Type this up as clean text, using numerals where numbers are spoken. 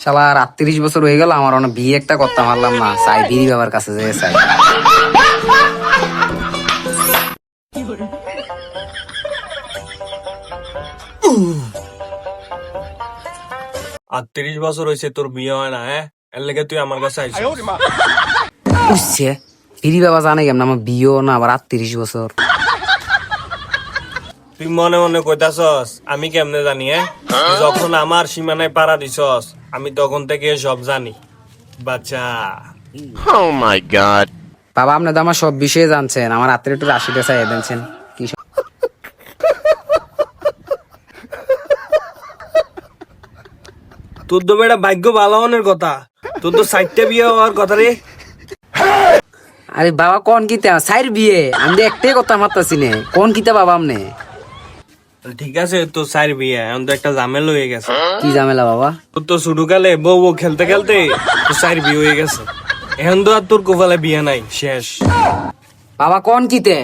শালা ৩৮ বছর হয়ে গেল আমার অনেক বিয়ে একটা করতে পারলাম না, চাই বিড়ি বাবার কাছে যেয়ে চাই। আর ৩০ বছর হয়েছে তোর বিয়ে হয় না, হ্যাঁ? এর লেগে তুই আমার কাছে আইছিস। বুঝছে বিড়ি বাবা জানে কেমন আমার বিয়েও না আবার ৩৮ বছর। তুই মনে মনে কইতাছস আমি কেমনে জানি, হ্যাঁ? তুই যখন আমার সীমানায় পাড়া দিছস আমি তখন থেকে সব জানি বাচ্চা। বাবা আপনি তো আমার সব বিষয়ে জানছেন, আমার রাত্রে একটু রাশিটা চাই দিচ্ছেন কি তোর তো বেটা ভাগ্য ভালো হওয়ার কথা, তোর তো ৬০টা বিয়ে হওয়ার কথা রে। আরে বাবা কোন কিতা সাইর বিয়ে আমি তো একটাই কথা মারতাছি নে, কোন কিতা বাবা আপনি? ঠিক আছে তোর ৪ বিয়ে, এখন তো একটা ঝামেলা হয়ে গেছে। কি ঝামেলা বাবা? তোর তো ছোটকালে বউ বউ খেলতে খেলতে তোর ৪ বিয়ে হয়ে গেছে, এখন তো আর তোর কপালে বিয়ে নাই, শেষ। বাবা কোন কিতে?